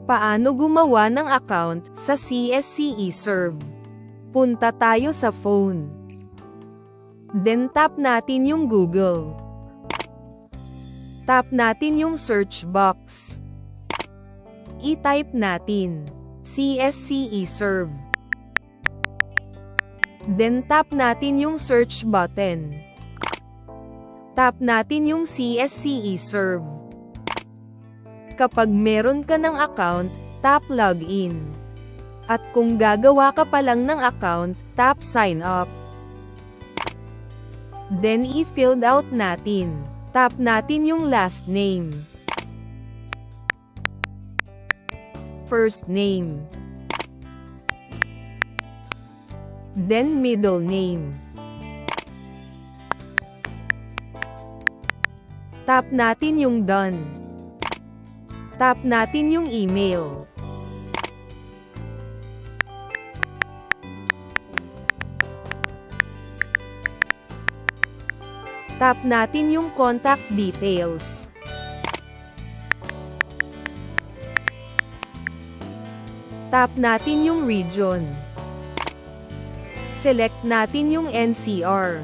Paano gumawa ng account sa CSC eServe? Punta tayo sa phone. Then tap natin yung Google. Tap natin yung search box. I-type natin CSC eServe. Then tap natin yung search button. Tap natin yung CSC eServe. Kapag meron ka ng account, tap Login. At kung gagawa ka pa lang ng account, tap Sign Up. Then i-filled out natin. Tap natin yung last name. First name. Then middle name. Tap natin yung Done. Tap natin yung email. Tap natin yung contact details. Tap natin yung region. Select natin yung NCR.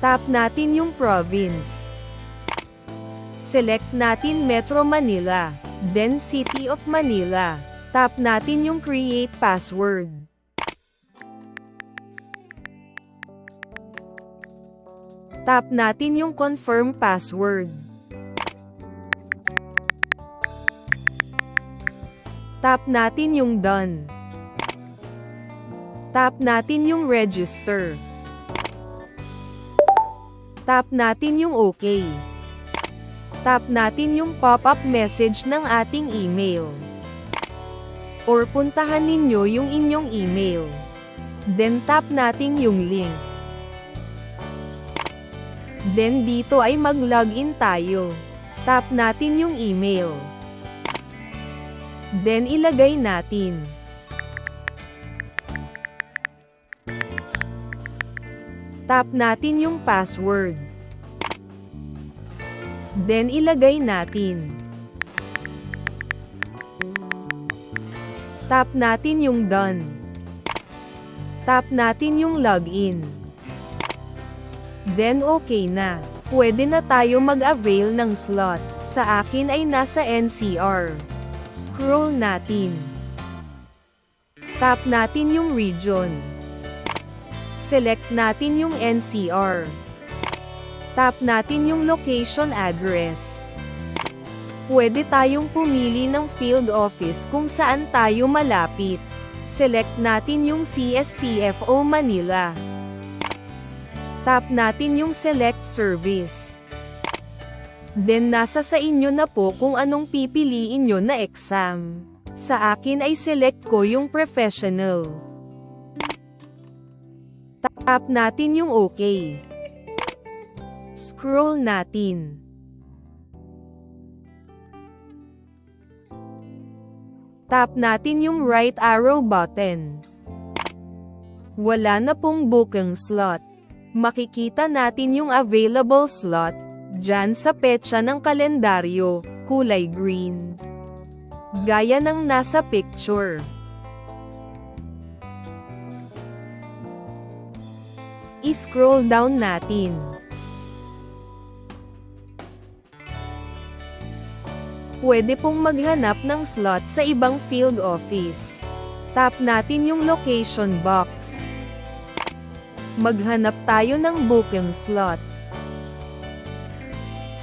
Tap natin yung province. Select natin Metro Manila, then City of Manila. Tap natin yung Create Password. Tap natin yung Confirm Password. Tap natin yung Done. Tap natin yung Register. Tap natin yung OK. Tap natin yung pop-up message ng ating email. Or puntahan ninyo yung inyong email. Then tap natin yung link. Then dito ay mag-login tayo. Tap natin yung email. Then ilagay natin. Tap natin yung password. Then ilagay natin. Tap natin yung Done. Tap natin yung Login. Then okay na. Pwede na tayo mag-avail ng slot. Sa akin ay nasa NCR. Scroll natin. Tap natin yung region. Select natin yung NCR. Tap natin yung location address. Pwede tayong pumili ng field office kung saan tayo malapit. Select natin yung CSCFO Manila. Tap natin yung Select Service. Then nasa sa inyo na po kung anong pipiliin nyo na exam. Sa akin ay select ko yung Professional. Tap natin yung OK. Scroll natin. Tap natin yung right arrow button. Wala na pong booking slot. Makikita natin yung available slot, dyan sa petsa ng kalendaryo, kulay green. Gaya ng nasa picture. I-scroll down natin. Pwede pong maghanap ng slot sa ibang field office. Tap natin yung location box. Maghanap tayo ng booking slot.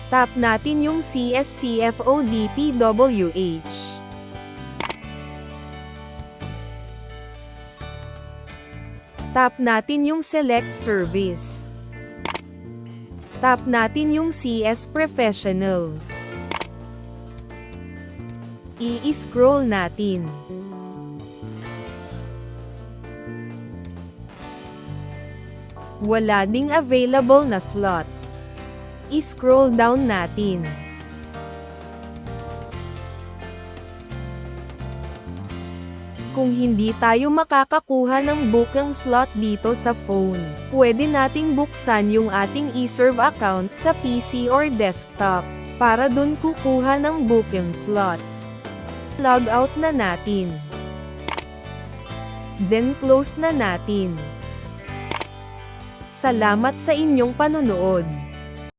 Tap natin yung CSCFO DPWH. Tap natin yung Select Service. Tap natin yung CS Professional. I-scroll natin. Wala ding available na slot. I-scroll down natin. Kung hindi tayo makakakuha ng booking slot dito sa phone, pwede nating buksan yung ating eServe account sa PC or desktop, para dun kukuha ng booking slot. Log out na natin. Then close na natin. Salamat sa inyong panunood.